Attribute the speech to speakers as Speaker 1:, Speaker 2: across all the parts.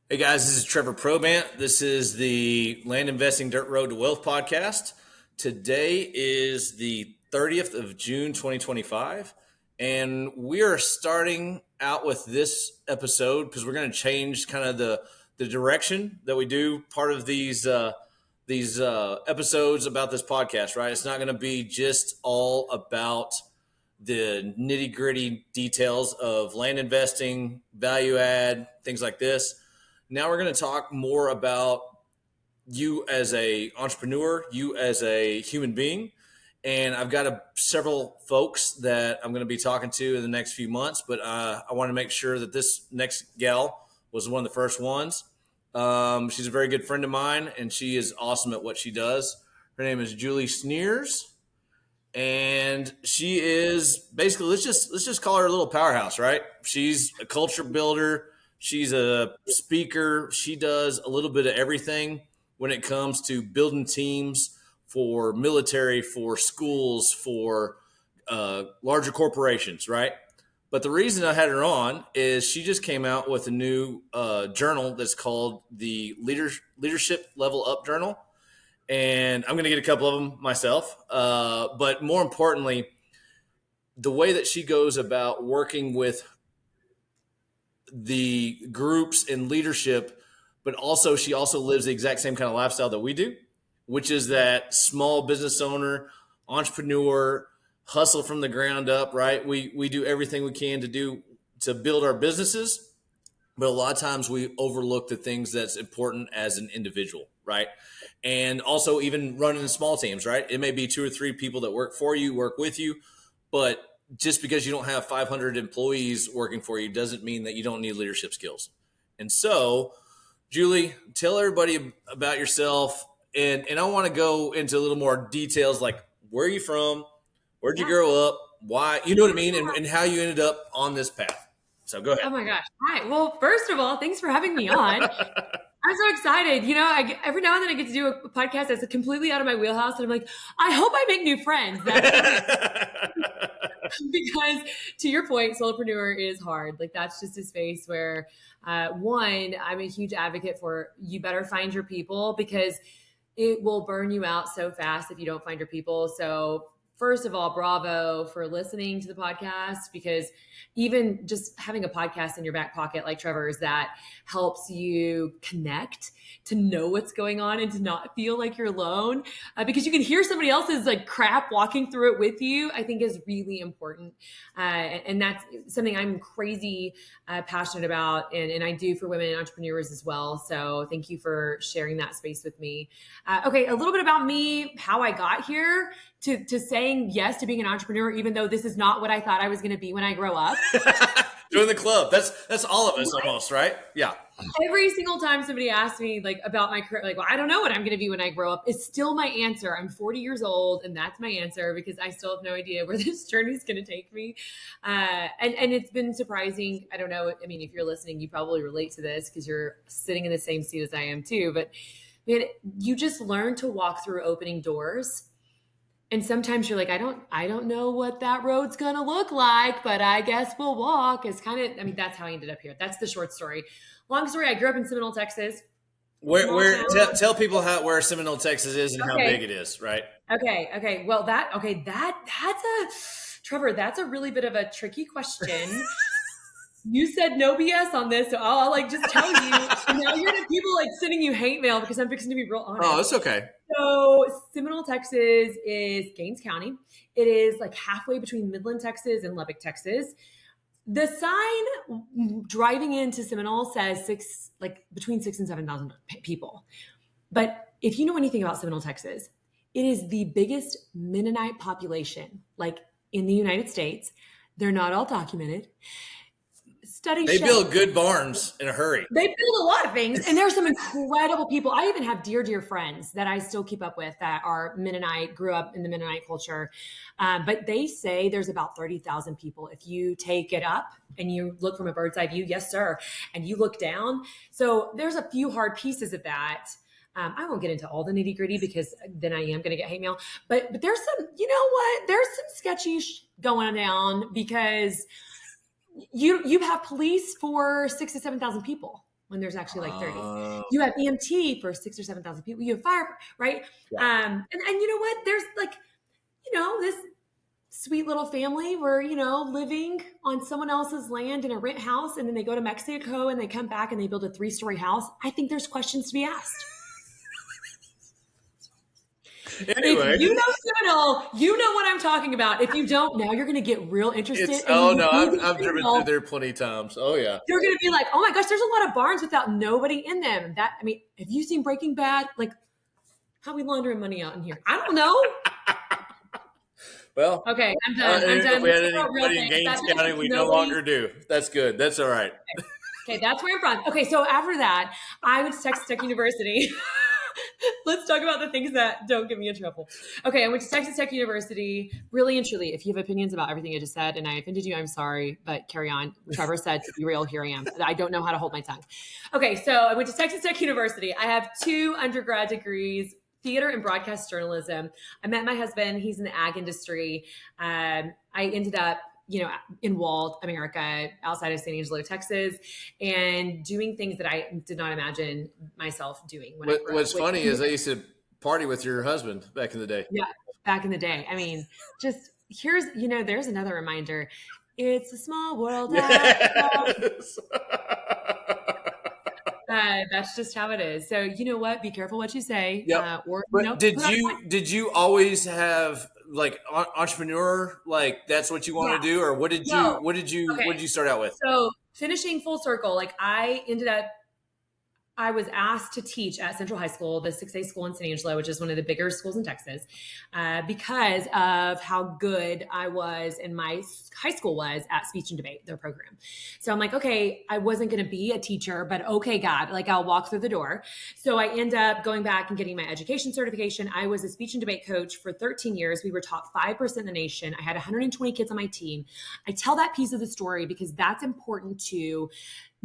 Speaker 1: Hey guys, this is Trevor Probant. This is the Land Investing Dirt Road to Wealth podcast. Today is the 30th of June, 2025, and we are starting out with this episode because we're going to change kind of the direction that we do part of these episodes about this podcast, right? It's not going to be just all about the nitty gritty details of land investing, value add, things like this. Now we're going to talk more about you as a entrepreneur, you as a human being, and I've got several folks that I'm going to be talking to in the next few months. But I want to make sure that this next gal was one of the first ones. She's a very good friend of mine, and she is awesome at what she does. Her name is Julie Schniers, and she is basically let's just call her a little powerhouse, right? She's a culture builder. She's a speaker. She does a little bit of everything when it comes to building teams for military, for schools, for larger corporations, right? But the reason I had her on is she just came out with a new journal that's called the Leadership Level Up Journal, and I'm going to get a couple of them myself. But more importantly, the way that she goes about working with the groups and leadership, but also she also lives the exact same kind of lifestyle that we do, which is that small business owner, entrepreneur, hustle from the ground up, right? We do everything we can to build our businesses, but a lot of times we overlook the things that's important as an individual, right? And also even running small teams, right? It may be 2 or 3 people that work for you, work with you, but just because you don't have 500 employees working for you doesn't mean that you don't need leadership skills. And so, Julie, tell everybody about yourself. And I want to go into a little more details, like where are you from? Where'd you
Speaker 2: Yeah.
Speaker 1: grow up? Why? You know what I mean? And how you ended up on this path. So go ahead.
Speaker 2: Oh my gosh. Hi. Well, first of all, thanks for having me on. I'm so excited. Every now and then I get to do a podcast that's completely out of my wheelhouse, and I'm like, I hope I make new friends. That's because, to your point, solopreneur is hard. Like that's just a space where, one, I'm a huge advocate for you better find your people because it will burn you out so fast if you don't find your people. So first of all, bravo for listening to the podcast because even just having a podcast in your back pocket like Trevor's that helps you connect to know what's going on and to not feel like you're alone because you can hear somebody else's like crap walking through it with you, I think is really important. And that's something I'm crazy passionate about and I do for women entrepreneurs as well. So thank you for sharing that space with me. Okay, a little bit about me, how I got here to saying yes to being an entrepreneur, even though this is not what I thought I was going to be when I grow up.
Speaker 1: Join the club. That's all of us almost, right? Yeah.
Speaker 2: Every single time somebody asks me like about my career, like, well, I don't know what I'm going to be when I grow up. It's still my answer. I'm 40 years old, and that's my answer because I still have no idea where this journey is going to take me. And it's been surprising. I don't know. I mean, if you're listening, you probably relate to this because you're sitting in the same seat as I am too. But man, you just learn to walk through opening doors. And sometimes you're like, I don't know what that road's gonna look like, but I guess we'll walk. It's kind of, I mean, that's how I ended up here. That's the short story. Long story, I grew up in Seminole, Texas. Small town.
Speaker 1: Tell people where Seminole, Texas is and how
Speaker 2: Okay.
Speaker 1: big it is, right?
Speaker 2: Okay. Well, that's Trevor, that's a really bit of a tricky question. You said no BS on this, so I'll like just tell you. And now you're the people like sending you hate mail because I'm fixing to be real
Speaker 1: Oh,
Speaker 2: honest.
Speaker 1: it's okay.
Speaker 2: So Seminole, Texas is Gaines County. It is like halfway between Midland, Texas and Lubbock, Texas. The sign driving into Seminole says between 6 and 7,000 people. But if you know anything about Seminole, Texas, it is the biggest Mennonite population like in the United States. They're not all documented. Studies
Speaker 1: They
Speaker 2: show
Speaker 1: build good barns in a hurry.
Speaker 2: they build a lot of things, and there's some incredible people. I even have dear friends that I still keep up with that are Mennonite, grew up in the Mennonite culture. But they say there's about 30,000 people. If you take it up and you look from a bird's eye view, yes, sir, and you look down. So there's a few hard pieces of that. I won't get into all the nitty gritty because then I am going to get hate mail. But there's some, you know what? There's some sketchy going down because you have police for 6 to 7,000 people. when there's actually like 30.
Speaker 1: Oh,
Speaker 2: You have EMT for 6 or 7,000 people. You have fire, right?
Speaker 1: yeah.
Speaker 2: And you know what? There's like, this sweet little family were, living on someone else's land in a rent house, and then they go to Mexico and they come back and they build a 3-story house. I think there's questions to be asked.
Speaker 1: Anyway,
Speaker 2: if you know Seminole, you know what I'm talking about. If you don't, now you're going to get real interested.
Speaker 1: I've driven through there plenty of times. Oh yeah,
Speaker 2: you're going to be like, oh my gosh, there's a lot of barns without nobody in them. Have you seen Breaking Bad? Like, how are we laundering money out in here? I don't know.
Speaker 1: Well,
Speaker 2: okay, I'm done. I'm done.
Speaker 1: We had anybody in Gaines County, we no longer do. That's good. That's all right.
Speaker 2: Okay, that's where I'm from. Okay, so after that, I went to Texas Tech University. Let's talk about the things that don't get me in trouble. Okay, I went to Texas Tech University. Really and truly, if you have opinions about everything I just said and I offended you, I'm sorry, but carry on. Trevor said to be real, here I am. I don't know how to hold my tongue. Okay, so I went to Texas Tech University. I have 2 undergrad degrees, theater and broadcast journalism. I met my husband. He's in the ag industry. I ended up in Walled, America, outside of San Angelo, Texas, and doing things that I did not imagine myself doing.
Speaker 1: What's funny is I used to party with your husband back in the day.
Speaker 2: Yeah, back in the day. I mean, just there's another reminder. It's a small world. Yes. That's just how it is. So you know what? Be careful what you say.
Speaker 1: Yep. Did you always have like entrepreneur, like that's what you want to do, or what did you start out with?
Speaker 2: So finishing full circle, like I was asked to teach at Central High School, the 6A school in San Angelo, which is one of the bigger schools in Texas, because of how good I was and my high school was at speech and debate, their program. So I'm like, okay, I wasn't going to be a teacher, but okay, God, like I'll walk through the door. So I end up going back and getting my education certification. I was a speech and debate coach for 13 years. We were top 5% in the nation. I had 120 kids on my team. I tell that piece of the story because that's important to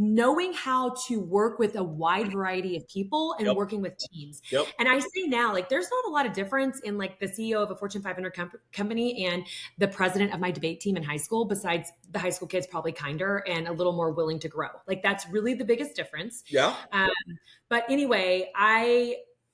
Speaker 2: knowing how to work with a wide variety of people and working with teams.
Speaker 1: Yep.
Speaker 2: And I say now, like, there's not a lot of difference in like the CEO of a Fortune 500 company and the president of my debate team in high school, besides the high school kids probably kinder and a little more willing to grow. Like that's really the biggest difference.
Speaker 1: Yeah.
Speaker 2: But anyway,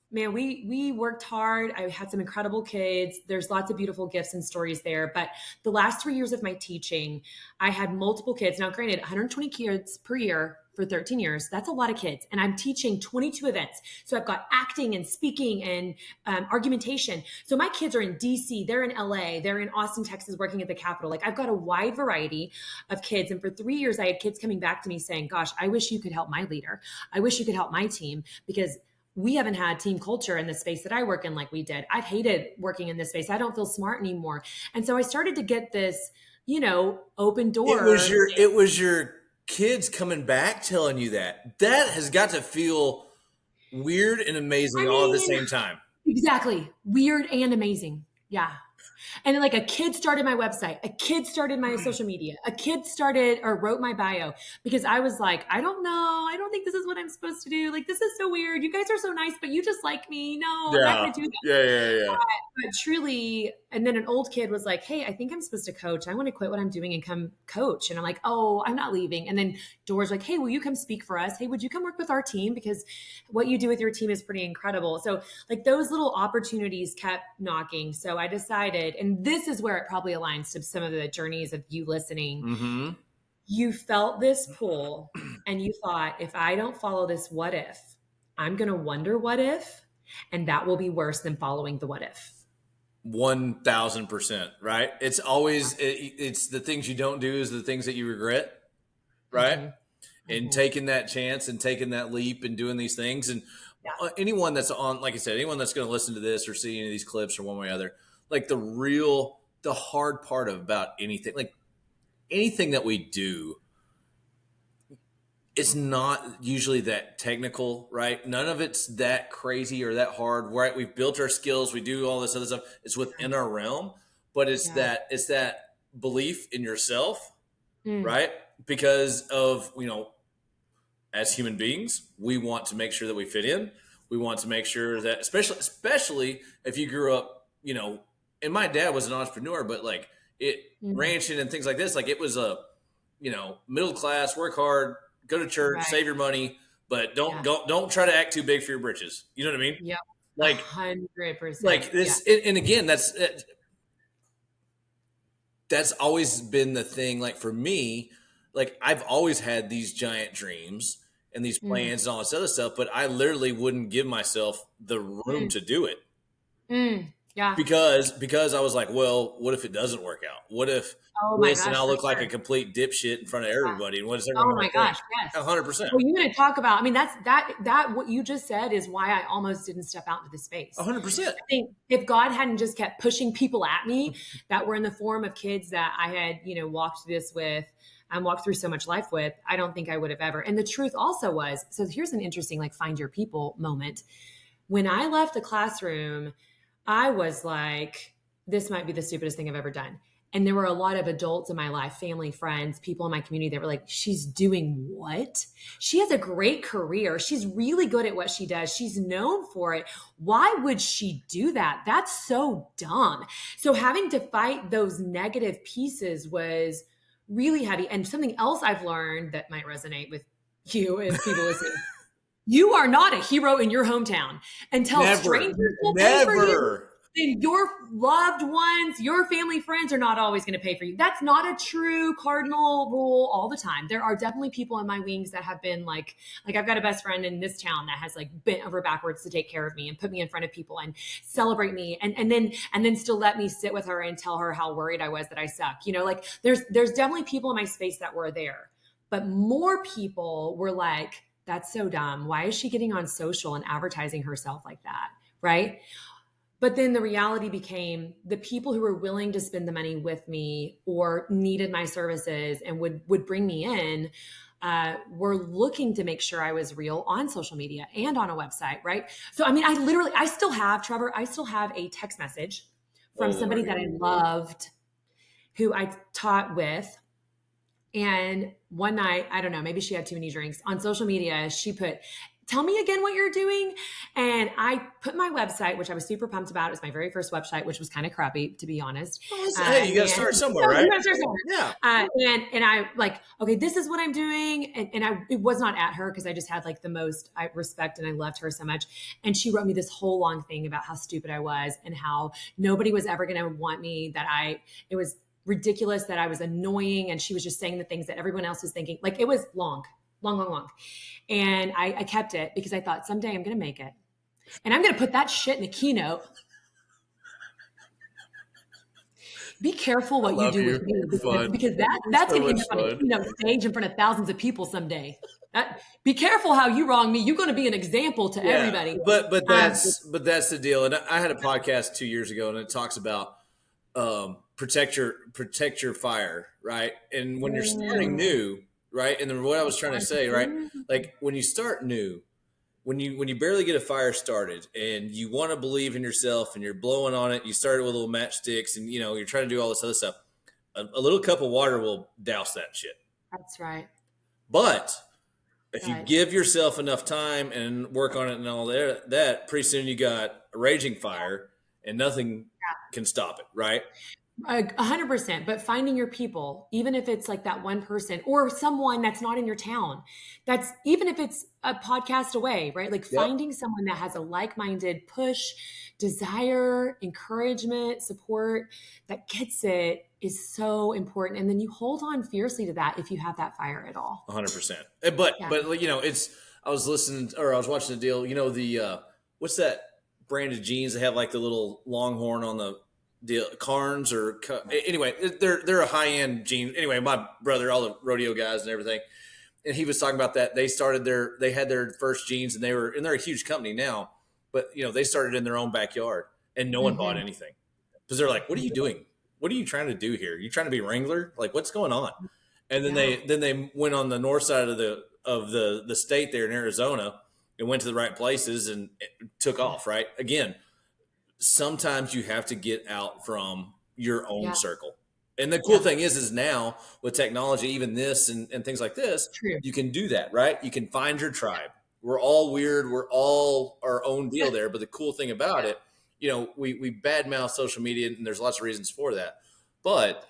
Speaker 2: we worked hard. I had some incredible kids. There's lots of beautiful gifts and stories there. But the last 3 years of my teaching, I had multiple kids. Now, granted, 120 kids per year for 13 years. That's a lot of kids. And I'm teaching 22 events. So I've got acting and speaking and argumentation. So my kids are in DC, they're in LA, they're in Austin, Texas, working at the Capitol. Like I've got a wide variety of kids. And for 3 years, I had kids coming back to me saying, gosh, I wish you could help my leader. I wish you could help my team because we haven't had team culture in the space that I work in like we did. I've hated working in this space. I don't feel smart anymore. And so I started to get this, open door.
Speaker 1: It was your kids coming back telling you that. That has got to feel weird and amazing all at the same time.
Speaker 2: Exactly. Weird and amazing. Yeah. And like a kid started my website, a kid started my social media, a kid started or wrote my bio because I was like, I don't know. I don't think this is what I'm supposed to do. Like, this is so weird. You guys are so nice, but you just like me. No, I'm not going to do that.
Speaker 1: Yeah.
Speaker 2: But truly, and then an old kid was like, hey, I think I'm supposed to coach. I want to quit what I'm doing and come coach. And I'm like, oh, I'm not leaving. And then Dora's like, hey, will you come speak for us? Hey, would you come work with our team? Because what you do with your team is pretty incredible. So like those little opportunities kept knocking. So I decided, and this is where it probably aligns to some of the journeys of you listening.
Speaker 1: Mm-hmm.
Speaker 2: You felt this pull and you thought, if I don't follow this, what if? I'm going to wonder what if, and that will be worse than following the what if.
Speaker 1: 1,000%, right? It's always, it's the things you don't do is the things that you regret, right? Mm-hmm. And taking that chance and taking that leap and doing these things. And anyone that's on, like I said, anyone that's going to listen to this or see any of these clips or one way or other, like the hard part about anything, like anything that we do, it's not usually that technical, right? None of it's that crazy or that hard, right? We've built our skills. We do all this other stuff. It's within our realm, but it's that belief in yourself, right? Because of, as human beings, we want to make sure that we fit in. We want to make sure that, especially if you grew up, and my dad was an entrepreneur, but like ranching and things like this, like it was a, middle class, work hard, go to church, save your money, but
Speaker 2: Yeah.
Speaker 1: don't try to act too big for your britches. You know what I mean?
Speaker 2: Yep.
Speaker 1: Like
Speaker 2: 100%. Yeah.
Speaker 1: this, and again, that's always been the thing. Like for me, like I've always had these giant dreams and these
Speaker 2: Mm,
Speaker 1: plans and all this other stuff, but I literally wouldn't give myself the room
Speaker 2: mm,
Speaker 1: to do it
Speaker 2: yeah.
Speaker 1: because I was like, well, what if it doesn't work out? What if
Speaker 2: Oh my
Speaker 1: this and
Speaker 2: gosh,
Speaker 1: I'll
Speaker 2: for
Speaker 1: look like a
Speaker 2: sure.
Speaker 1: complete dipshit in front of
Speaker 2: Yeah.
Speaker 1: everybody, and what is everyone
Speaker 2: Oh
Speaker 1: going
Speaker 2: my
Speaker 1: to think?
Speaker 2: gosh, yes.
Speaker 1: 100%,
Speaker 2: Well, you're going to talk about, I mean, that what you just said is why I almost didn't step out into the space.
Speaker 1: 100%.
Speaker 2: I think if God hadn't just kept pushing people at me that were in the form of kids that I had, walked this with and walked through so much life with, I don't think I would have ever. And the truth also was, so here's an interesting, like, find your people moment. When I left the classroom, I was like, this might be the stupidest thing I've ever done. And there were a lot of adults in my life, family, friends, people in my community that were like, she's doing what? She has a great career. She's really good at what she does. She's known for it. Why would she do that? That's so dumb. So having to fight those negative pieces was really heavy. And something else I've learned that might resonate with you as people listening. You are not a hero in your hometown until
Speaker 1: Never,
Speaker 2: strangers will pay for you.
Speaker 1: never.
Speaker 2: Then your loved ones, your family, friends are not always going to pay for you. That's not a true cardinal rule all the time. There are definitely people in my wings that have been like I've got a best friend in this town that has like bent over backwards to take care of me and put me in front of people and celebrate me and then still let me sit with her and tell her how worried I was that I suck. Like there's definitely people in my space that were there, but more people were like, that's so dumb. Why is she getting on social and advertising herself like that? Right. But then the reality became the people who were willing to spend the money with me or needed my services and would bring me in were looking to make sure I was real on social media and on a website. Right. So, I mean, I still have, Trevor, I still have a text message from
Speaker 1: Oh
Speaker 2: somebody
Speaker 1: Lordy.
Speaker 2: that I loved who I taught with. And one night, I don't know, maybe she had too many drinks on social media. She put, tell me again what you're doing. And I put my website, which I was super pumped about. It was my very first website, which was kind of crappy, to be honest.
Speaker 1: Hey, you got to start somewhere, right? Yeah.
Speaker 2: And I like, okay, this is what I'm doing. And it was not at her because I just had like the most I respect and I loved her so much. And she wrote me this whole long thing about how stupid I was and how nobody was ever going to want me, it was ridiculous, that I was annoying. And she was just saying the things that everyone else was thinking. Like it was long. And I kept it because I thought someday I'm going to make it. And I'm going to put that shit in the keynote. Be careful what you do with me because that's going to end up on a keynote stage in front of thousands of people someday. Be careful how you wrong me. You're going to be an example to everybody.
Speaker 1: But that's the deal. And I had a podcast 2 years ago, and it talks about protect your fire, right? And when you're starting new, right? And then what I was trying to say, right? Like when you start new, when you barely get a fire started and you want to believe in yourself and you're blowing on it, you start it with little matchsticks and you're trying to do all this other stuff. A little cup of water will douse that shit.
Speaker 2: That's right.
Speaker 1: But if you give yourself enough time and work on it and all that, pretty soon you got a raging fire and nothing can stop it, right?
Speaker 2: 100%. But finding your people, even if it's like that one person or someone that's not in your town, that's even if it's a podcast away, right? Like finding someone that has a like-minded push, desire, encouragement, support that gets it is so important. And then you hold on fiercely to that if you have that fire at all.
Speaker 1: 100%. But I was watching the deal, the what's that brand of jeans that have like the little longhorn on the Carnes anyway, they're a high end jean. Anyway, my brother, all the rodeo guys and everything, and he was talking about that they had their first jeans and they're a huge company now, but they started in their own backyard and no one bought anything because they're like, what are you doing? What are you trying to do here? You trying to be Wrangler? Like what's going on? And then they went on the north side of the state there in Arizona and went to the right places and it took off. Right again. Sometimes you have to get out from your own circle. And the cool thing is now with technology, even this and things like this, you can do that, right? You can find your tribe. We're all weird. We're all our own deal there. But the cool thing about it, we badmouth social media and there's lots of reasons for that. But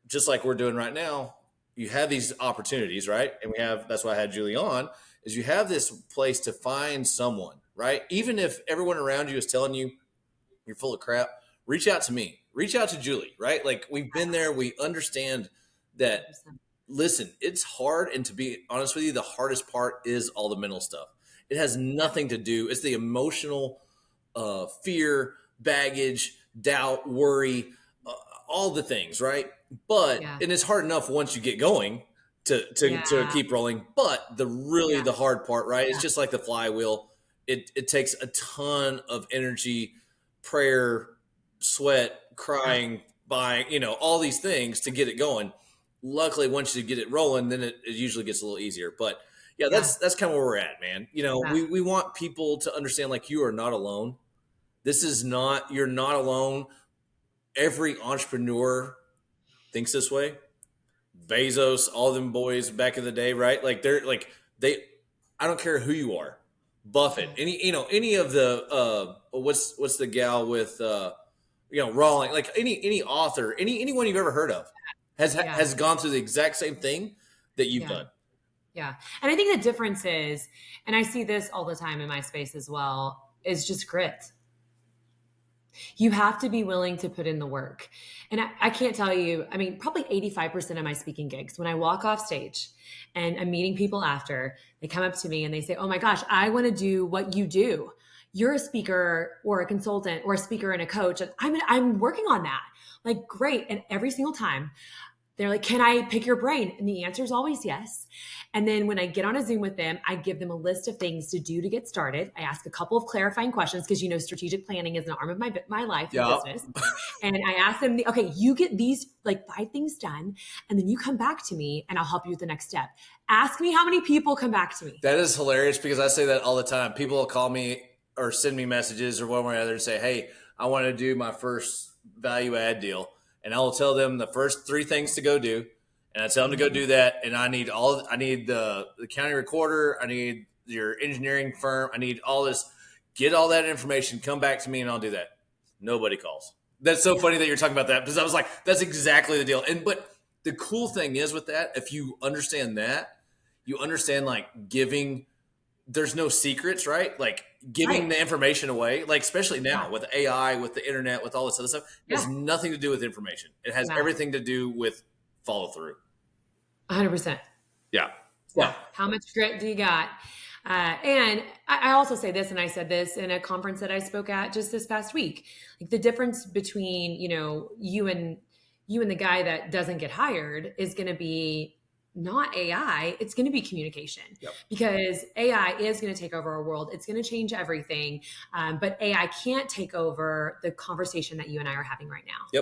Speaker 1: just like we're doing right now, you have these opportunities, right? And that's why I had Julie on, is you have this place to find someone, right? Even if everyone around you is telling you you're full of crap, reach out to me, reach out to Julie, right? Like, we've been there. We understand that.
Speaker 2: 100%.
Speaker 1: Listen, it's hard. And to be honest with you, the hardest part is all the mental stuff. It has nothing to do. It's the emotional fear, baggage, doubt, worry, all the things, right? But,
Speaker 2: Yeah.
Speaker 1: and it's hard enough once you get going to keep rolling. But the hard part, right? It's just like the flywheel. It takes a ton of energy, prayer, sweat, crying, buying, all these things to get it going. Luckily, once you get it rolling, then it usually gets a little easier. But yeah, that's kind of where we're at, man. We want people to understand, like, you are not alone. You're not alone. Every entrepreneur thinks this way. Bezos, all them boys back in the day, right? Like, I don't care who you are. Buffett, any of the, what's the gal with, Rawling, like any author, anyone you've ever heard of has gone through the exact same thing that you've done.
Speaker 2: Yeah. And I think the difference is, and I see this all the time in my space as well, is just grit. You have to be willing to put in the work. And I can't tell you, I mean, probably 85% of my speaking gigs, when I walk off stage and I'm meeting people after, they come up to me and they say, "Oh my gosh, I want to do what you do. You're a speaker or a consultant or a speaker and a coach. And I'm working on that." Like, great. And every single time they're like, "Can I pick your brain?" And the answer is always yes. And then when I get on a Zoom with them, I give them a list of things to do to get started. I ask a couple of clarifying questions because, strategic planning is an arm of my life and business. And I ask them, okay, you get these like 5 things done, and then you come back to me and I'll help you with the next step. Ask me how many people come back to me.
Speaker 1: That is hilarious, because I say that all the time. People will call me or send me messages or one way or another and say, "Hey, I want to do my first value add deal." And I will tell them the first 3 things to go do. And I tell them to go do that. And I need the county recorder. I need your engineering firm. I need all this. Get all that information. Come back to me and I'll do that. Nobody calls. That's so funny that you're talking about that, because I was like, that's exactly the deal. But the cool thing is with that, if you understand that, you understand, like, giving, there's no secrets, right? Like, giving the information away, like, especially now with AI, with the internet, with all this other stuff, it has nothing to do with information. It has everything to do with follow through.
Speaker 2: 100%.
Speaker 1: Yeah.
Speaker 2: How much grit do you got? And I also say this, and I said this in a conference that I spoke at just this past week. Like, the difference between, you and the guy that doesn't get hired is going to be not AI, it's going to be communication. Because AI is going to take over our world. It's going to change everything. But AI can't take over the conversation that you and I are having right now.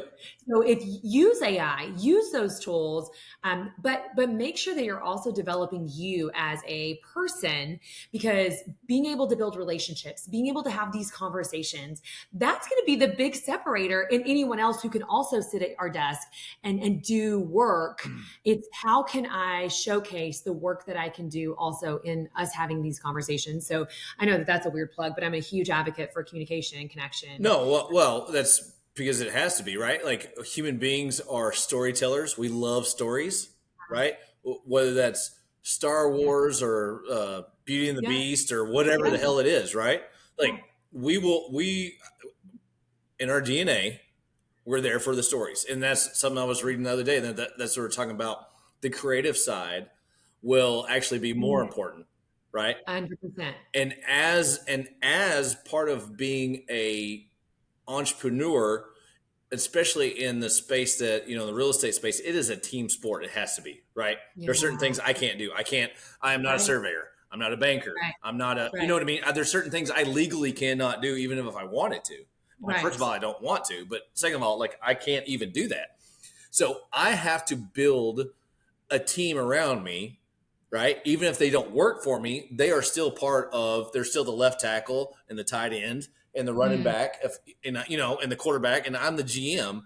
Speaker 2: So if you use AI, use those tools, but make sure that you're also developing you as a person, because being able to build relationships, being able to have these conversations, that's going to be the big separator in anyone else who can also sit at our desk and do work. It's how can I showcase the work that I can do also in us having these conversations. So I know that that's a weird plug, but I'm a huge advocate for communication and connection.
Speaker 1: No, well, that's because it has to be, right? Like, human beings are storytellers. We love stories, right? Whether that's Star Wars or Beauty and the Beast or whatever the hell it is, right? Like, we in our DNA, we're there for the stories. And that's something I was reading the other day, that's what we're talking about. The creative side will actually be more important, right?
Speaker 2: 100%.
Speaker 1: And as part of being a entrepreneur, especially in the space that, the real estate space, it is a team sport. It has to be, right? There's certain things I can't do. I am not a surveyor. I'm not a banker. I'm not a, you know what I mean? There's certain things I legally cannot do, even if I wanted to. Well, first of all, I don't want to, but second of all, like, I can't even do that. So I have to build a team around me, right? Even if they don't work for me, they are still they're still the left tackle and the tight end and the running back, and the quarterback, and I'm the GM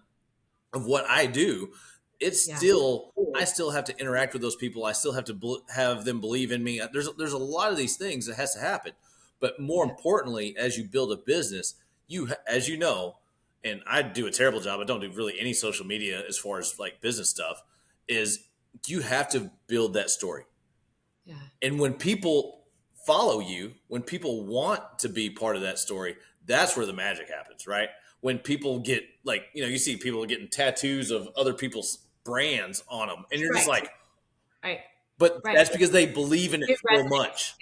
Speaker 1: of what I do. It's still, I still have to interact with those people. I still have to have them believe in me. There's a lot of these things that has to happen. But more importantly, as you build a business, as you know, and I do a terrible job. I don't do really any social media as far as like business stuff, is you have to build that story.
Speaker 2: Yeah.
Speaker 1: And when people follow you, when people want to be part of that story, that's where the magic happens, right? When people get like, you see people getting tattoos of other people's brands on them, and you're just
Speaker 2: Right.
Speaker 1: like,
Speaker 2: Right.
Speaker 1: but
Speaker 2: Right.
Speaker 1: that's because they believe in it
Speaker 2: It
Speaker 1: so
Speaker 2: resonates.
Speaker 1: much.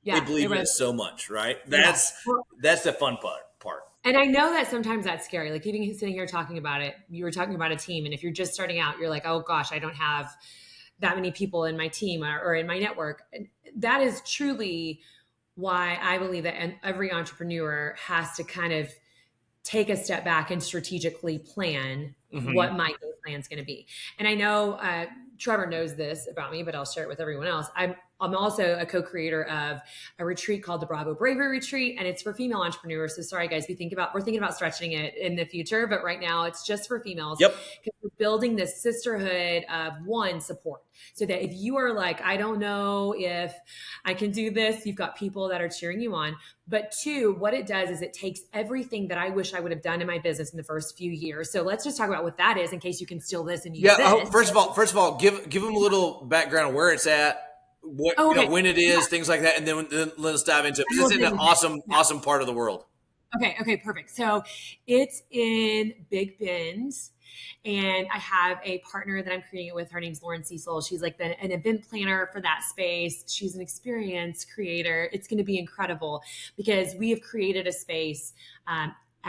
Speaker 1: They
Speaker 2: Yeah.
Speaker 1: believe
Speaker 2: It
Speaker 1: in it
Speaker 2: resonates.
Speaker 1: so much, right?
Speaker 2: Yeah. Well,
Speaker 1: That's the fun part.
Speaker 2: and I know that sometimes that's scary. Like even sitting here talking about it, you were talking about a team. And if you're just starting out, you're like, oh gosh, I don't have that many people in my team or in my network. And that is truly why I believe that every entrepreneur has to kind of take a step back and strategically plan
Speaker 1: Mm-hmm.
Speaker 2: what my game plan is going to be. And I know Trevor knows this about me, but I'll share it with everyone else. I'm also a co-creator of a retreat called the Bravo Bravery Retreat, and it's for female entrepreneurs. So sorry, guys, we're thinking about stretching it in the future, but right now it's just for females.
Speaker 1: Yep.
Speaker 2: Because we're building this sisterhood of one support, so that if you are like, I don't know if I can do this, you've got people that are cheering you on. But two, what it does is it takes everything that I wish I would have done in my business in the first few years. So let's just talk about what that is in case you can steal this and use this.
Speaker 1: First of all, give them a little background of where it's at, what
Speaker 2: Okay.
Speaker 1: when it is, things like that, and then let's dive into it.
Speaker 2: I
Speaker 1: Because
Speaker 2: will
Speaker 1: it's in
Speaker 2: dig
Speaker 1: an
Speaker 2: into it.
Speaker 1: awesome part of the world.
Speaker 2: Okay, perfect. So it's in Big Bend. And I have a partner that I'm creating it with. Her name's Lauren Cecil. She's like an event planner for that space. She's an experience creator. It's going to be incredible because we have created a space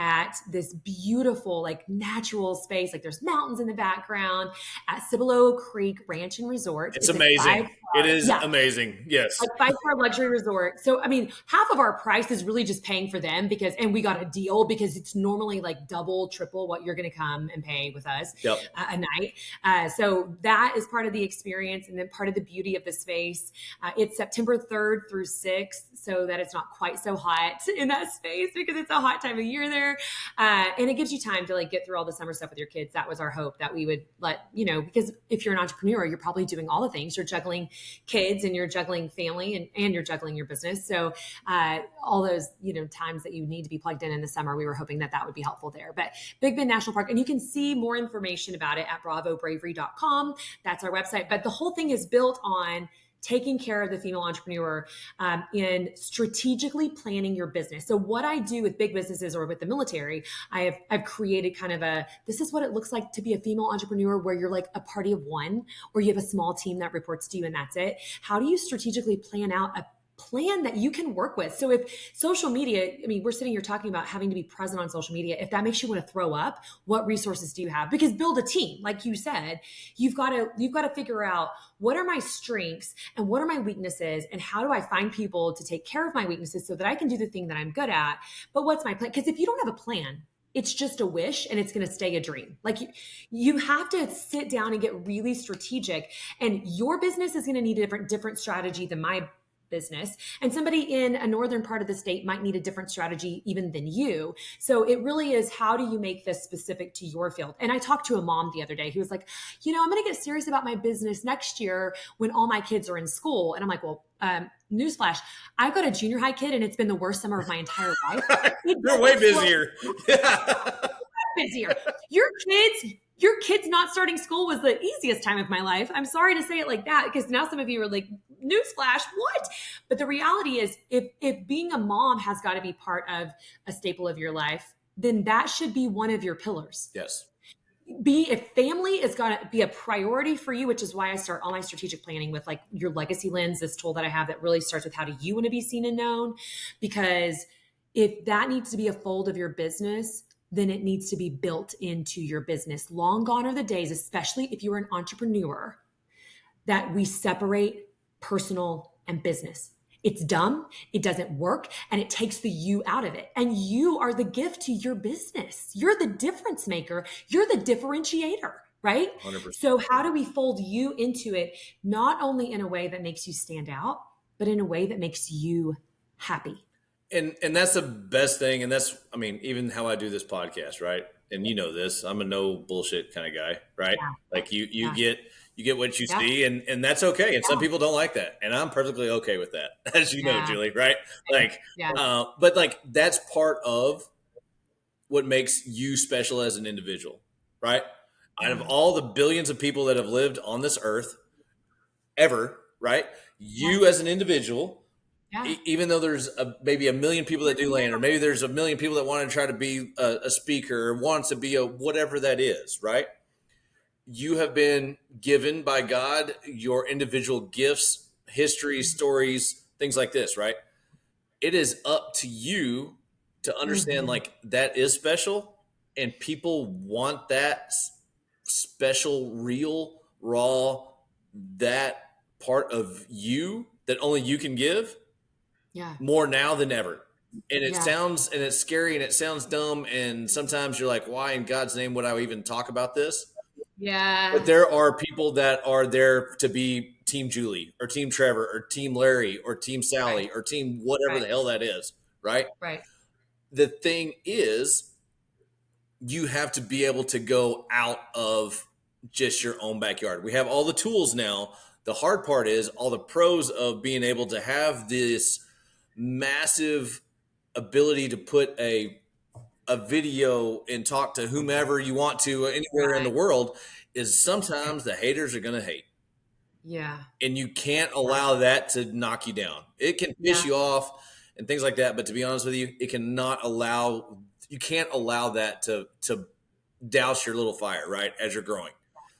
Speaker 2: at this beautiful, like natural space. Like there's mountains in the background at Cibolo Creek Ranch and Resort.
Speaker 1: It's amazing. It is amazing. Yes.
Speaker 2: Like 5-star luxury resort. So, I mean, half of our price is really just paying for them and we got a deal because it's normally like double, triple what you're going to come and pay with us a night. So that is part of the experience and then part of the beauty of the space. It's September 3rd through 6th so that it's not quite so hot in that space because it's a hot time of year there. And it gives you time to like get through all the summer stuff with your kids. That was our hope that we would because if you're an entrepreneur, you're probably doing all the things. You're juggling kids and you're juggling family and you're juggling your business. So all those, times that you need to be plugged in the summer, we were hoping that would be helpful there. But Big Bend National Park, and you can see more information about it at bravobravery.com. That's our website. But the whole thing is built on taking care of the female entrepreneur in strategically planning your business. So what I do with big businesses or with the military, I've created kind of this is what it looks like to be a female entrepreneur where you're like a party of one, or you have a small team that reports to you and that's it. How do you strategically plan out a plan that you can work with? So if social media, we're sitting here talking about having to be present on social media. If that makes you want to throw up, what resources do you have? Because build a team, like you said, you've got to figure out what are my strengths and what are my weaknesses and how do I find people to take care of my weaknesses so that I can do the thing that I'm good at. But what's my plan? Because if you don't have a plan, it's just a wish and it's going to stay a dream. Like you have to sit down and get really strategic, and your business is going to need a different strategy than my business. And somebody in a northern part of the state might need a different strategy even than you. So it really is, how do you make this specific to your field? And I talked to a mom the other day who was like, I'm going to get serious about my business next year when all my kids are in school. And I'm like, well, newsflash, I've got a junior high kid and it's been the worst summer of my entire life.
Speaker 1: You're way busier.
Speaker 2: Busier. Your kids not starting school was the easiest time of my life. I'm sorry to say it like that, because now some of you are like, newsflash, what? But the reality is, if being a mom has got to be part of a staple of your life, then that should be one of your pillars.
Speaker 1: Yes.
Speaker 2: If family is going to be a priority for you, which is why I start all my strategic planning with like your legacy lens, this tool that I have that really starts with how do you want to be seen and known? Because if that needs to be a fold of your business, then it needs to be built into your business. Long gone are the days, especially if you're an entrepreneur, that we separate personal and business. It's dumb, it doesn't work, and it takes the you out of it. And you are the gift to your business. You're the difference maker. You're the differentiator, right?
Speaker 1: 100%.
Speaker 2: So how do we fold you into it, not only in a way that makes you stand out, but in a way that makes you happy?
Speaker 1: And that's the best thing. And that's, even how I do this podcast, right? And this, I'm a no bullshit kind of guy, right?
Speaker 2: Yeah.
Speaker 1: Like you get what you see, and that's okay. And some people don't like that, and I'm perfectly okay with that, as you know, Julie, right? Like, but like that's part of what makes you special as an individual, right? Out of all the billions of people that have lived on this earth, ever, right? You as an individual,
Speaker 2: Yeah.
Speaker 1: even though there's maybe a million people that do land, or maybe there's a million people that want to try to be a speaker or wants to be a whatever that is, right? You have been given by God your individual gifts, history, stories, things like this, right? It is up to you to understand
Speaker 2: Mhm.
Speaker 1: like that is special, and people want that special, real, raw, that part of you that only you can give
Speaker 2: Yeah.
Speaker 1: more now than ever. And it
Speaker 2: Yeah.
Speaker 1: sounds, and it's scary, and it sounds dumb, and sometimes you're like, why in God's name would I even talk about this? But
Speaker 2: Yeah.
Speaker 1: there are people that are there to be Team Julie or Team Trevor or Team Larry or Team
Speaker 2: Right.
Speaker 1: Sally or Team whatever
Speaker 2: Right.
Speaker 1: the hell that is, right?
Speaker 2: Right.
Speaker 1: The thing is, you have to be able to go out of just your own backyard. We have all the tools now. The hard part is all the pros of being able to have this massive ability to put a video and talk to whomever you want to anywhere in the
Speaker 2: Right.
Speaker 1: world is sometimes the haters are going to hate.
Speaker 2: Yeah.
Speaker 1: And you can't allow that to knock you down. It can piss
Speaker 2: Yeah.
Speaker 1: you off and things like that, but to be honest with you, it cannot allow you can't allow that to douse your little fire, right, as you're growing.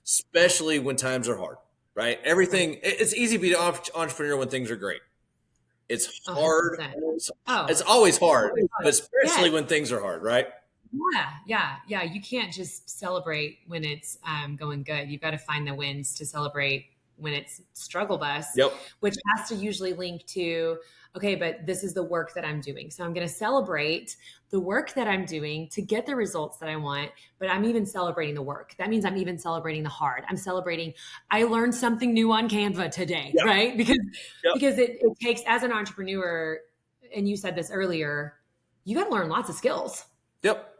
Speaker 1: Especially when times are hard, right?
Speaker 2: Right.
Speaker 1: Everything it's easy to be an entrepreneur when things are great. It's hard.
Speaker 2: 100%.
Speaker 1: It's,
Speaker 2: Oh,
Speaker 1: it's always hard, but
Speaker 2: yes.
Speaker 1: especially when things are hard, right?
Speaker 2: Yeah, yeah, yeah. You can't just celebrate when it's going good. You've got to find the wins to celebrate when it's struggle bus,
Speaker 1: Yep.
Speaker 2: which has to usually link to, okay, but this is the work that I'm doing. So I'm going to celebrate the work that I'm doing to get the results that I want, but I'm even celebrating the work. That means I'm even celebrating the hard. I'm celebrating, I learned something new on Canva today,
Speaker 1: Yep.
Speaker 2: right? Because
Speaker 1: Yep.
Speaker 2: it takes, as an entrepreneur, and you said this earlier, you got to learn lots of skills.
Speaker 1: Yep.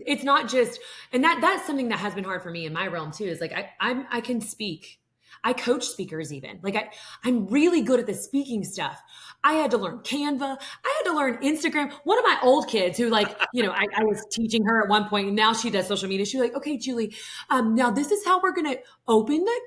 Speaker 2: It's not just, and that's something that has been hard for me in my realm too, is like I can speak. I coach speakers even. Like I'm really good at the speaking stuff. I had to learn Canva. I had to learn Instagram. One of my old kids who like, I was teaching her at one point and now she does social media. She's like, okay, Julie, now this is how we're going to open the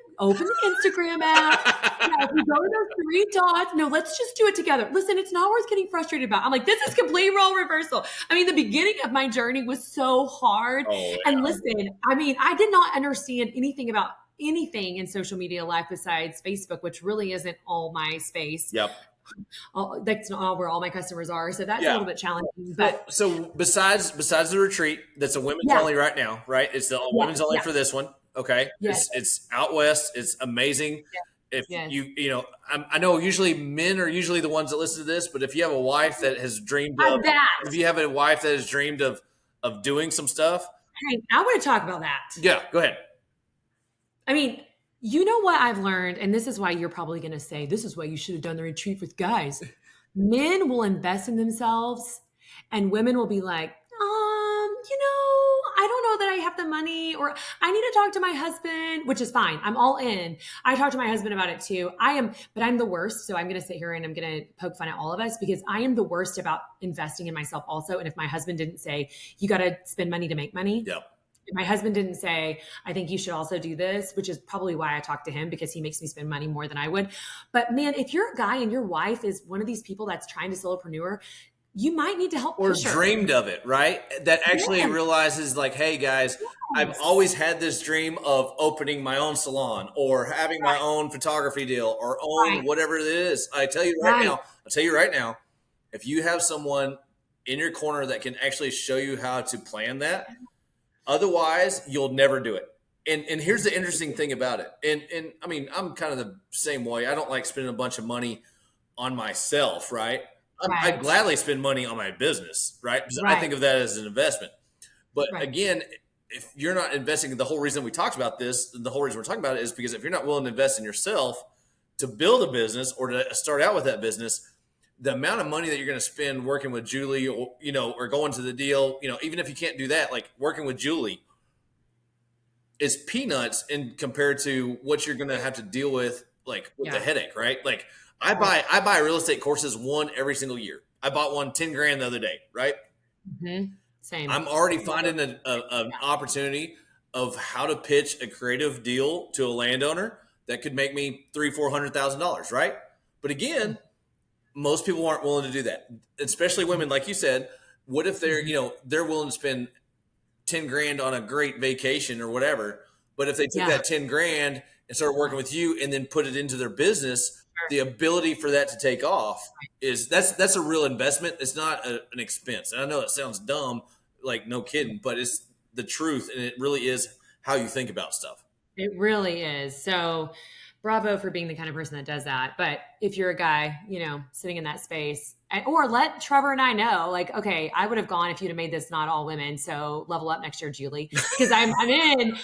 Speaker 2: Instagram app. Yeah, if we go to those three dots, no, let's just do it together. Listen, it's not worth getting frustrated about. I'm like, this is complete role reversal. I mean, the beginning of my journey was so hard.
Speaker 1: Oh,
Speaker 2: And listen, I mean, I did not understand anything about anything in social media life besides Facebook, which really isn't all my space.
Speaker 1: yep.
Speaker 2: That's not all where all my customers are. So that's a
Speaker 1: Yeah.
Speaker 2: little bit challenging. But
Speaker 1: So besides the retreat, that's a women's
Speaker 2: yeah,
Speaker 1: only right now, right? It's the
Speaker 2: yeah,
Speaker 1: women's only
Speaker 2: yeah,
Speaker 1: for this one. Okay.
Speaker 2: yes,
Speaker 1: It's out west. It's amazing. If
Speaker 2: yes.
Speaker 1: I know usually men are usually the ones that listen to this, but if you have a wife that has dreamed of,
Speaker 2: That.
Speaker 1: if you have a wife that has dreamed of doing some stuff,
Speaker 2: Hey, I want to talk about that.
Speaker 1: yeah, go ahead.
Speaker 2: I mean, you know what I've learned, and this is why you're probably going to say, this is why you should have done the retreat with guys. Men will invest in themselves, and women will be like, I don't know that I have the money, or I need to talk to my husband, which is fine. I'm all in. I talk to my husband about it too. But I'm the worst. So I'm going to sit here and I'm going to poke fun at all of us because I am the worst about investing in myself also. And if my husband didn't say, you got to spend money to make money.
Speaker 1: Yep.
Speaker 2: My husband didn't say, I think you should also do this, which is probably why I talk to him because he makes me spend money more than I would. But man, if you're a guy and your wife is one of these people that's trying to solopreneur, you might need to help
Speaker 1: Or
Speaker 2: push her.
Speaker 1: dreamed of it, right? That actually
Speaker 2: Yes.
Speaker 1: realizes like, hey guys, I've
Speaker 2: Yes.
Speaker 1: always had this dream of opening my own salon or having my own photography deal or own
Speaker 2: Right.
Speaker 1: whatever it is. I'll tell you right now, if you have someone in your corner that can actually show you how to plan that, otherwise you'll never do it. And here's the interesting thing about it. And I mean, I'm kind of the same way. I don't like spending a bunch of money on myself, right? I
Speaker 2: Right.
Speaker 1: gladly spend money on my business, right? Because I
Speaker 2: Right.
Speaker 1: think of that as an investment. But
Speaker 2: Right.
Speaker 1: again, if you're not investing, the whole reason we talked about this, the whole reason we're talking about it is because if you're not willing to invest in yourself to build a business or to start out with that business, the amount of money that you're going to spend working with Julie or going to the deal, even if you can't do that, like working with Julie is peanuts in compared to what you're going to have to deal with, like with the headache, right? Like I buy real estate courses one every single year. I bought one 10 grand the other day, right?
Speaker 2: Mm-hmm. Same.
Speaker 1: I'm already finding an opportunity of how to pitch a creative deal to a landowner that could make me $300,000-$400,000, right? But again, most people aren't willing to do that, especially women, like you said. What if they're, they're willing to spend 10 grand on a great vacation or whatever, but if they took that 10 grand and started working with you and then put it into their business, the ability for that to take off is that's a real investment. It's not an expense. And I know it sounds dumb, like no kidding, but it's the truth. And it really is how you think about stuff.
Speaker 2: It really is. So bravo for being the kind of person that does that. But if you're a guy, sitting in that space, or let Trevor and I know, like, okay, I would have gone if you'd have made this not all women. So level up next year, Julie, because I'm in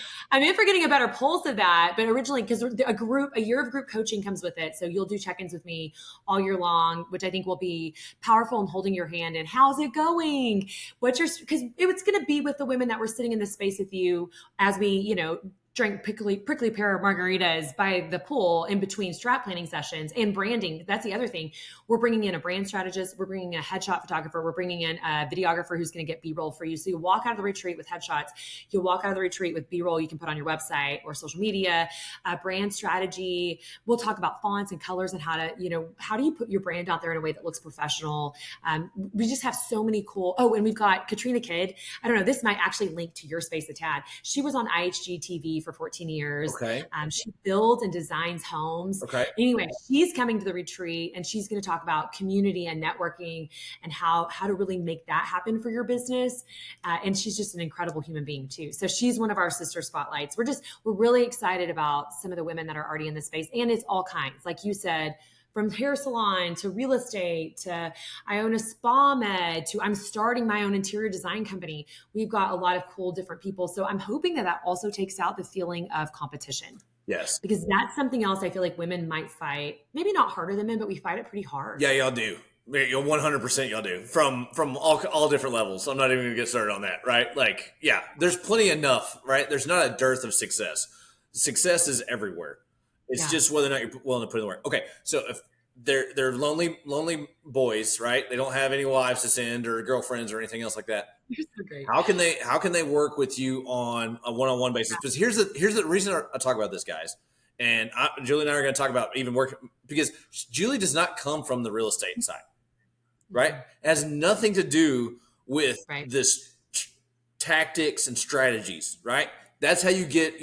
Speaker 2: for getting a better pulse of that. But originally, because a year of group coaching comes with it. So you'll do check-ins with me all year long, which I think will be powerful in holding your hand and how's it going? Because it's going to be with the women that were sitting in this space with you as we, drink prickly pear margaritas by the pool in between strat planning sessions and branding. That's the other thing. We're bringing in a brand strategist. We're bringing in a headshot photographer. We're bringing in a videographer who's going to get B-roll for you. So you walk out of the retreat with headshots. You'll walk out of the retreat with B-roll you can put on your website or social media, brand strategy. We'll talk about fonts and colors and how do you put your brand out there in a way that looks professional? We just have so many cool. Oh, and we've got Katrina Kidd. I don't know. This might actually link to your space a tad. She was on IHG TV for 14 years.
Speaker 1: Okay.
Speaker 2: She builds and designs homes.
Speaker 1: Okay.
Speaker 2: Anyway, she's coming to the retreat and she's going to talk about community and networking and how to really make that happen for your business. And she's just an incredible human being too. So she's one of our sister spotlights. We're really excited about some of the women that are already in this space, and it's all kinds. Like you said, from hair salon to real estate to I own a spa med to I'm starting my own interior design company. We've got a lot of cool different people. So I'm hoping that also takes out the feeling of competition.
Speaker 1: Yes.
Speaker 2: Because that's something else I feel like women might fight. Maybe not harder than men, but we fight it pretty hard.
Speaker 1: Yeah, y'all do. 100% y'all do. From all different levels. I'm not even going to get started on that, right? Like, yeah, there's plenty enough, right? There's not a dearth of success. Success is everywhere. It's just whether or not you're willing to put in the work. Okay, so if they're lonely boys, right? They don't have any wives to send or girlfriends or anything else like that.
Speaker 2: You're so great.
Speaker 1: How can they work with you on a one-on-one basis? Because here's the reason I talk about this, guys. And Julie and I are going to talk about even work because Julie does not come from the real estate side, right? It has nothing to do with this tactics and strategies, right? That's how you get,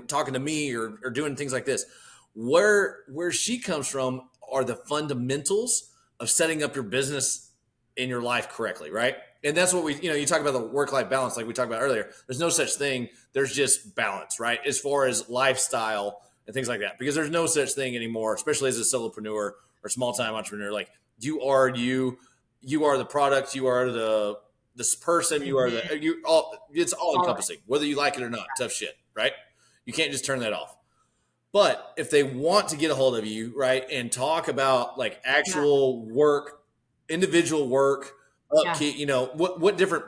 Speaker 1: talking to me or doing things like this. Where she comes from are the fundamentals of setting up your business in your life correctly, right? And that's what you talk about the work-life balance like we talked about earlier. There's no such thing. There's just balance, right? As far as lifestyle and things like that, because there's no such thing anymore, especially as a solopreneur or small-time entrepreneur. Like you are the product, you are this person, it's all encompassing, whether you like it or not. Tough shit, right? You can't just turn that off. But if they want to get a hold of you, right, and talk about like actual work, individual work, upkeep, what different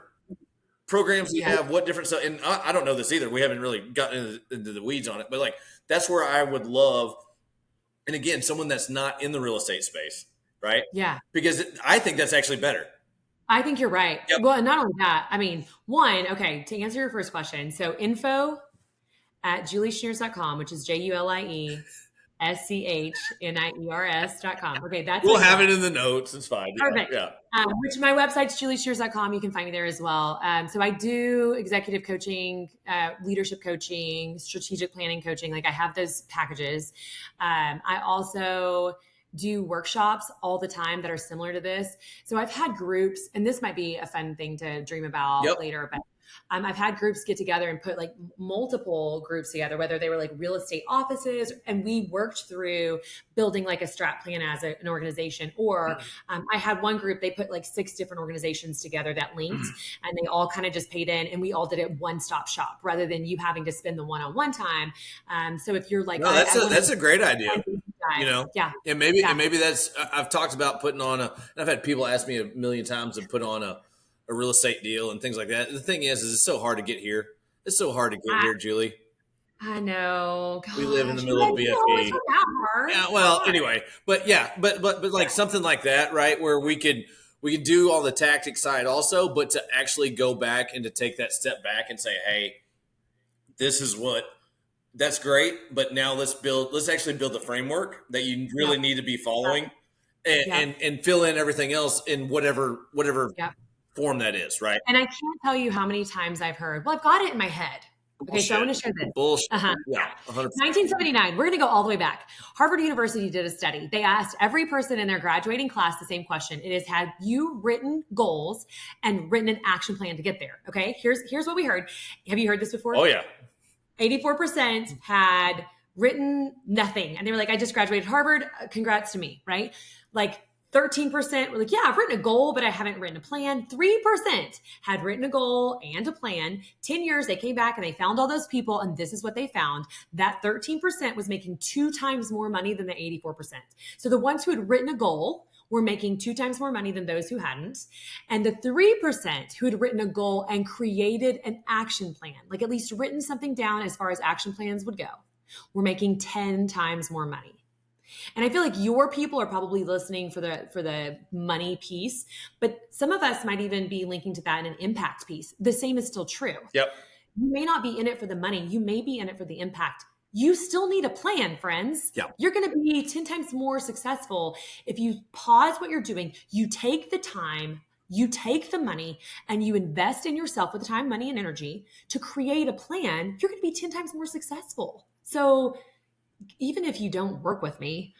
Speaker 1: programs you have, what different stuff. And I don't know this either. We haven't really gotten into the weeds on it, but like that's where I would love. And again, someone that's not in the real estate space, right?
Speaker 2: Yeah.
Speaker 1: Because I think that's actually better.
Speaker 2: I think you're right. Yep. Well, and not only that, I mean, to answer your first question. So info@julieschniers.com, which is JuliesChniers.com. Okay,
Speaker 1: we'll have it in the notes. It's fine.
Speaker 2: Perfect.
Speaker 1: Yeah.
Speaker 2: Which my website's JulieSchniers.com. You can find me there as well. So I do executive coaching, leadership coaching, strategic planning coaching. Like I have those packages. I also do workshops all the time that are similar to this. So I've had groups, and this might be a fun thing to dream about later, but I've had groups get together and put like multiple groups together, whether they were like real estate offices, and we worked through building like a strat plan as an organization. Or I had one group, they put like 6 different organizations together that linked, and they all kind of just paid in, and we all did it one-stop shop rather than you having to spend the one-on-one time. So if you're like,
Speaker 1: no, that's a great idea. And maybe that's, I've talked about putting on and I've had people ask me a million times to put on a real estate deal and things like that. The thing is it's so hard to get here. It's so hard to get here, Julie.
Speaker 2: I know. Gosh.
Speaker 1: We live in the middle of BFE. Yeah, well, anyway, but like something like that, right? Where we could do all the tactic side also, but to actually go back and to take that step back and say, hey, this is what That's great, but now let's actually build the framework that you really
Speaker 2: Yep.
Speaker 1: need to be following, and,
Speaker 2: Yep.
Speaker 1: and fill in everything else in whatever
Speaker 2: Yep.
Speaker 1: form that is, right?
Speaker 2: And I can't tell you how many times I've heard, well, I've got it in my head. Okay, so I
Speaker 1: Bullshit.
Speaker 2: want to share this.
Speaker 1: Bullshit.
Speaker 2: Yeah.
Speaker 1: Yeah, 100%.
Speaker 2: 1979, we're going to go all the way back. Harvard University did a study. They asked every person in their graduating class the same question. It is, have you written goals and written an action plan to get there? Okay, here's what we heard. Have you heard this before?
Speaker 1: Oh yeah.
Speaker 2: 84% had written nothing. And they were like, I just graduated Harvard. Congrats to me, right? Like 13% were like, yeah, I've written a goal, but I haven't written a plan. 3% had written a goal and a plan. 10 years, they came back and they found all those people. And this is what they found. That 13% was making 2 times more money than the 84%. So the ones who had written a goal were making 2 times more money than those who hadn't. And the 3% who had written a goal and created an action plan, like at least written something down as far as action plans would go, were making 10 times more money. And I feel like your people are probably listening for the money piece, but some of us might even be linking to that in an impact piece. The same is still true.
Speaker 1: Yep.
Speaker 2: You may not be in it for the money. You may be in it for the impact. You still need a plan, friends.
Speaker 1: Yeah.
Speaker 2: You're going to be 10 times more successful if you pause what you're doing, you take the time, you take the money, and you invest in yourself with the time, money, and energy to create a plan. You're going to be 10 times more successful. So even if you don't work with me,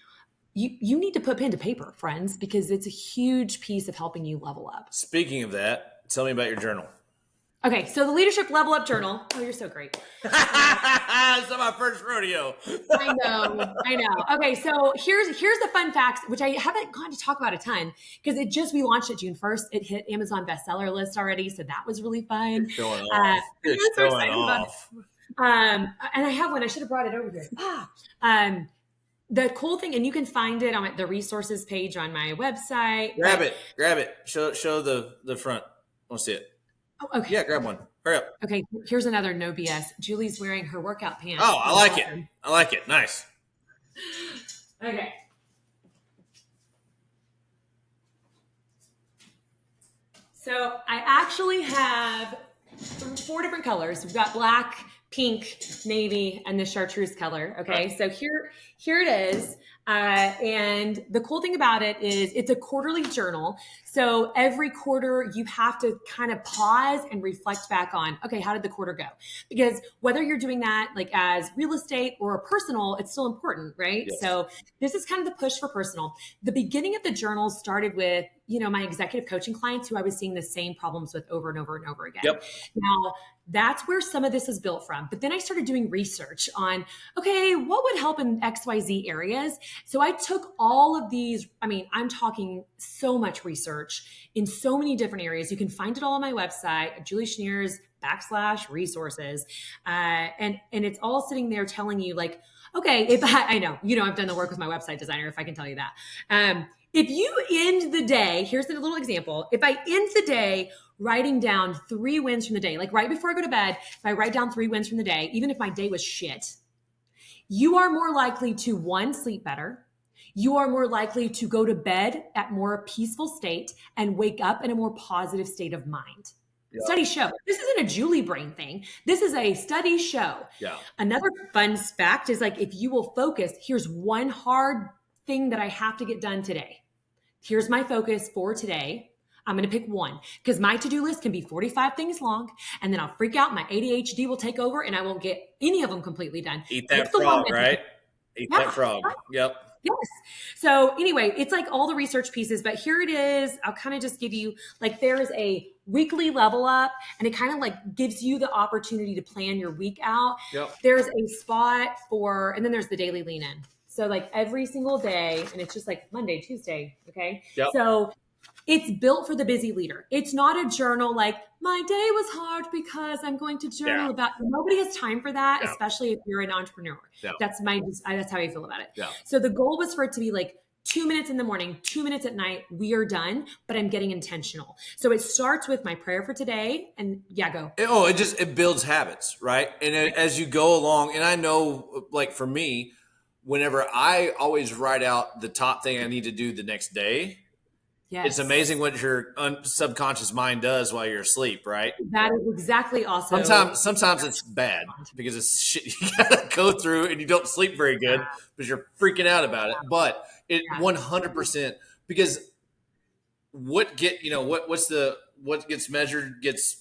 Speaker 2: you need to put pen to paper, friends, because it's a huge piece of helping you level up.
Speaker 1: Speaking of that, tell me about your journal.
Speaker 2: Okay, so the Leadership Level Up Journal. Oh, you're so great.
Speaker 1: It's not my first rodeo.
Speaker 2: I know. Okay, so here's the fun facts, which I haven't gotten to talk about a ton because we launched it June 1st. It hit Amazon bestseller list already, so that was really fun.
Speaker 1: It's showing off. It's
Speaker 2: so
Speaker 1: showing
Speaker 2: excited about
Speaker 1: off.
Speaker 2: and I have one. I should have brought it over here. The cool thing, and you can find it on the resources page on my website.
Speaker 1: Grab it. Show the front. I want to see it.
Speaker 2: Oh, okay.
Speaker 1: Yeah, grab one. Hurry up.
Speaker 2: Okay, here's another no BS. Julie's wearing her workout pants.
Speaker 1: Oh, I like it. Nice.
Speaker 2: Okay. So I actually have 4 different colors. We've got black, pink, navy, and the chartreuse color. Okay, so here it is. And the cool thing about it is it's a quarterly journal. So every quarter you have to kind of pause and reflect back on, okay, how did the quarter go? Because whether you're doing that like as real estate or a personal, it's still important, right?
Speaker 1: Yes.
Speaker 2: So this is kind of the push for personal. The beginning of the journal started with, my executive coaching clients who I was seeing the same problems with over and over and over again.
Speaker 1: Yep.
Speaker 2: Now, that's where some of this is built from. But then I started doing research on, okay, what would help in XYZ areas? So I took all of these, I'm talking so much research in so many different areas. You can find it all on my website, Julie Schniers /resources. And it's all sitting there telling you like, okay, if I know, I've done the work with my website designer, if I can tell you that. If you end the day, here's a little example. If I end the day writing down 3 wins from the day, like right before I go to bed, if I write down 3 wins from the day, even if my day was shit, you are more likely to 1, sleep better. You are more likely to go to bed at more peaceful state and wake up in a more positive state of mind. Yeah. Studies show. This isn't a Julie brain thing. This is a study show.
Speaker 1: Yeah.
Speaker 2: Another fun fact is like, if you will focus, here's one hard thing that I have to get done today. Here's my focus for today. I'm going to pick one because my to-do list can be 45 things long and then I'll freak out. My ADHD will take over and I won't get any of them completely done.
Speaker 1: Eat that frog, right? Eat that frog. Yep.
Speaker 2: Yes. So anyway, it's like all the research pieces, but here it is. I'll kind of just give you like, there's a weekly level up and it kind of like gives you the opportunity to plan your week out.
Speaker 1: Yep.
Speaker 2: There's a spot for, and then there's the daily lean in. So like every single day, and it's just like Monday, Tuesday. Okay.
Speaker 1: Yep.
Speaker 2: So it's built for the busy leader. It's not a journal like my day was hard because I'm going to journal about. Nobody has time for that, especially if you're an entrepreneur. Yeah. That's how I feel about it. Yeah. So the goal was for it to be like 2 minutes in the morning, 2 minutes at night. We are done, but I'm getting intentional. So it starts with my prayer for today, and go.
Speaker 1: It builds habits, right? And as you go along, and I know, like for me, whenever I always write out the top thing I need to do the next day. It's
Speaker 2: Yes.
Speaker 1: amazing what your subconscious mind does while you're asleep, right?
Speaker 2: That is exactly also
Speaker 1: Sometimes it's bad because it's shit you gotta go through and you don't sleep very good because you're freaking out about it. But it
Speaker 2: yeah.
Speaker 1: 100% because what gets measured gets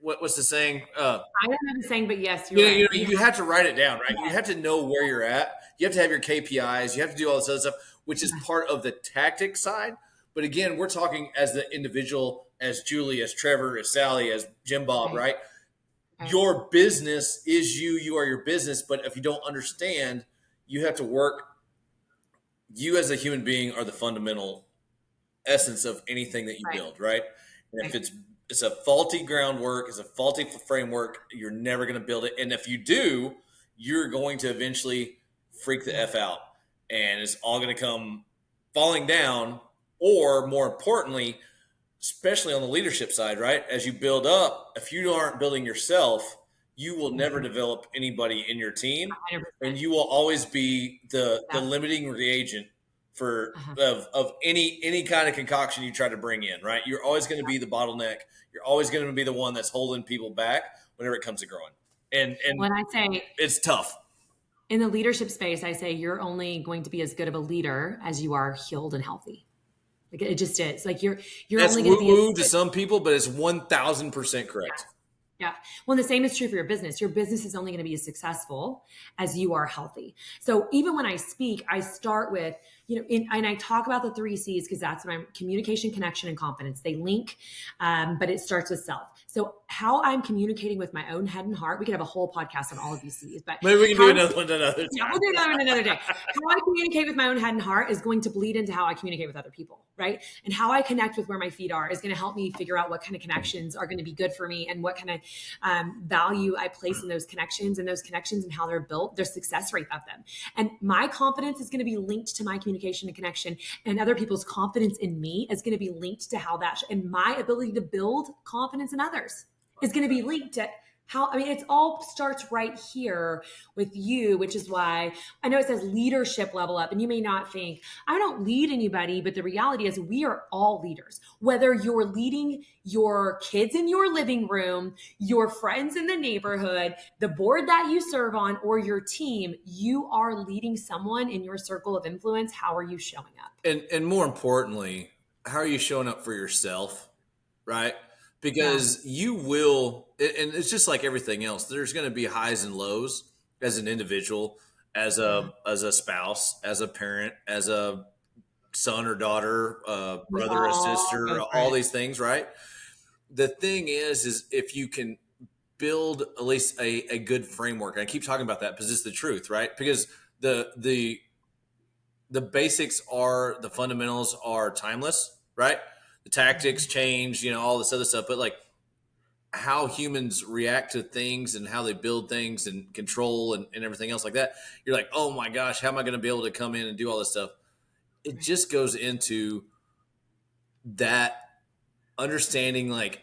Speaker 1: what's the saying?
Speaker 2: I don't know the saying, but yes, you're
Speaker 1: You
Speaker 2: right.
Speaker 1: know, you have to write it down, right? You
Speaker 2: Yes.
Speaker 1: have to know where you're at. You have to have your KPIs. You have to do all this other stuff, which is part of the tactic side. But again, we're talking as the individual, as Julie, as Trevor, as Sally, as Jim Bob,
Speaker 2: Right.
Speaker 1: right? Your business is you. You are your business. But if you don't understand, you have to work. You as a human being are the fundamental essence of anything that you
Speaker 2: Right.
Speaker 1: build, right? And if
Speaker 2: Right.
Speaker 1: it's a faulty groundwork, it's a faulty framework, you're never going to build it. And if you do, you're going to eventually freak the F out and it's all going to come falling down. Or more importantly, especially on the leadership side, right? As you build up, if you aren't building yourself, you will never develop anybody in your team,
Speaker 2: 100%.
Speaker 1: and you will always be the
Speaker 2: Yeah.
Speaker 1: limiting reagent for
Speaker 2: Uh-huh.
Speaker 1: of any kind of concoction you try to bring in, right? You're always going to be the bottleneck. You're always going to be the one that's holding people back whenever it comes to growing, and
Speaker 2: When I say
Speaker 1: it's tough.
Speaker 2: in the leadership space, I say you're only going to be as good of a leader as you are healed and healthy. Like it just is. Like you're
Speaker 1: That's
Speaker 2: only going
Speaker 1: woo
Speaker 2: to be as
Speaker 1: woo to
Speaker 2: good.
Speaker 1: some people, but it's 1,000% correct.
Speaker 2: Yeah. Well, the same is true for your business. Your business is only going to be as successful as you are healthy. So even when I speak, I start with, and I talk about the 3 C's because that's what I'm communication, connection, and confidence. They link, but it starts with self. So how I'm communicating with my own head and heart, we could have a whole podcast on all of these C's, but
Speaker 1: Maybe we can
Speaker 2: how
Speaker 1: do
Speaker 2: I'm
Speaker 1: another one another time.
Speaker 2: yeah, we'll do that one another day. How I communicate with my own head and heart is going to bleed into how I communicate with other people, right? And how I connect with where my feet are is going to help me figure out what kind of connections are going to be good for me and what kind of value I place in those connections and how they're built, their success rate of them. And my confidence is going to be linked to my communication and connection, and other people's confidence in me is going to be linked to how that, and my ability to build confidence in others is going to be linked to how, it all starts right here with you, which is why I know it says leadership level up, and you may not think, I don't lead anybody, but the reality is we are all leaders. Whether you're leading your kids in your living room, your friends in the neighborhood, the board that you serve on, or your team, you are leading someone in your circle of influence. How are you showing up?
Speaker 1: And more importantly, how are you showing up for yourself, right?
Speaker 2: Yeah.
Speaker 1: Because you will, and it's just like everything else. There's going to be highs and lows as an individual,
Speaker 2: Yeah.
Speaker 1: as a spouse, as a parent, as a son or daughter,
Speaker 2: We
Speaker 1: brother or
Speaker 2: all go
Speaker 1: sister,
Speaker 2: for
Speaker 1: all
Speaker 2: it.
Speaker 1: these things, right? The thing is if you can build at least a good framework, and I keep talking about that because it's the truth, right? Because the basics are, the fundamentals are timeless, right? The tactics change, all this other stuff, but like how humans react to things and how they build things and control and everything else like that, you're like, oh my gosh, how am I going to be able to come in and do all this stuff? It just goes into that understanding, like,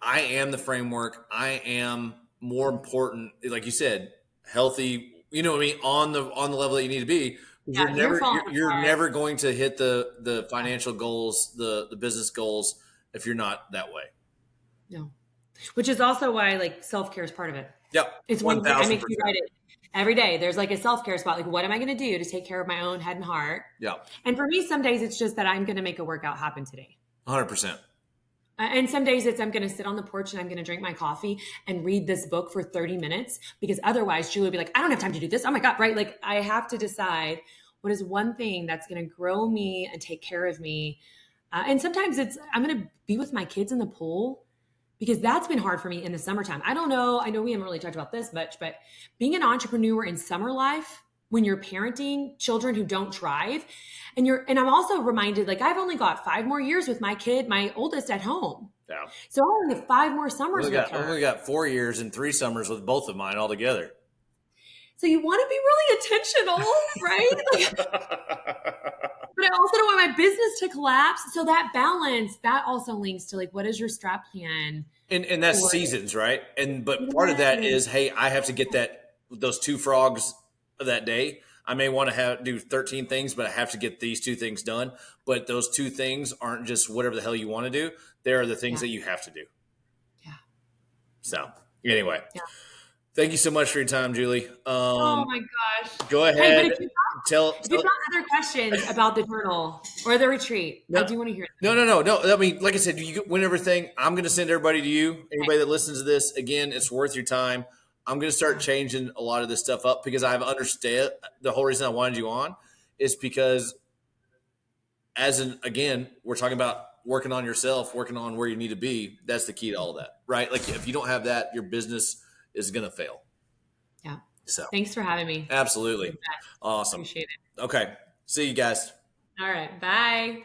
Speaker 1: I am the framework. I am more important, like you said, healthy. You know what I mean, on the level that you need to be.
Speaker 2: Yeah, you're falling
Speaker 1: You're
Speaker 2: apart.
Speaker 1: never going to hit the financial goals, the business goals, if you're not that way.
Speaker 2: No. Which is also why like self-care is part of it.
Speaker 1: Yep,
Speaker 2: It's one
Speaker 1: one
Speaker 2: thing I
Speaker 1: thousand
Speaker 2: make you
Speaker 1: percent.
Speaker 2: write it every day. There's like a self-care spot. Like, what am I going to do to take care of my own head and heart?
Speaker 1: Yeah,
Speaker 2: And for me, some days it's just that I'm going to make a workout happen today.
Speaker 1: 100%.
Speaker 2: And some days it's I'm going to sit on the porch and I'm going to drink my coffee and read this book for 30 minutes because otherwise Julie would be like, I don't have time to do this. Oh my God, right? Like I have to decide what is one thing that's going to grow me and take care of me. And sometimes it's I'm going to be with my kids in the pool because that's been hard for me in the summertime. I don't know. I know we haven't really talked about this much, but being an entrepreneur in summer life, when you're parenting children who don't thrive, and I'm also reminded, like, I've only got 5 more years with my kid, my oldest at home.
Speaker 1: Yeah,
Speaker 2: So I only have 5 more summers with her.
Speaker 1: only got 4 years and 3 summers with both of mine all together.
Speaker 2: So you want to be really intentional, right? But I also don't want my business to collapse. So that balance, that also links to like, what is your strat plan?
Speaker 1: And that's
Speaker 2: for-
Speaker 1: seasons, right? But part of that is, hey, I have to get those 2 frogs that day. I may want to do 13 things, but I have to get these 2 things done. But those 2 things aren't just whatever the hell you want to do. They're the things
Speaker 2: Yeah.
Speaker 1: that you have to do.
Speaker 2: Yeah.
Speaker 1: So anyway,
Speaker 2: Yeah.
Speaker 1: thank you so much for your time, Julie.
Speaker 2: Oh my gosh.
Speaker 1: Go
Speaker 2: Hey, but
Speaker 1: ahead.
Speaker 2: if you've got other questions about the journal or the retreat, I do want to hear them.
Speaker 1: No. I mean, like I said, you win everything. I'm going to send everybody to you. Anybody that listens to this, again, it's worth your time. I'm going to start changing a lot of this stuff up because I've understood the whole reason I wanted you on is because again, we're talking about working on yourself, working on where you need to be. That's the key to all that, right? Like if you don't have that, your business is going to fail.
Speaker 2: Yeah.
Speaker 1: So
Speaker 2: thanks for having me.
Speaker 1: absolutely. Awesome.
Speaker 2: Appreciate it.
Speaker 1: Okay. See you guys.
Speaker 2: All right. Bye.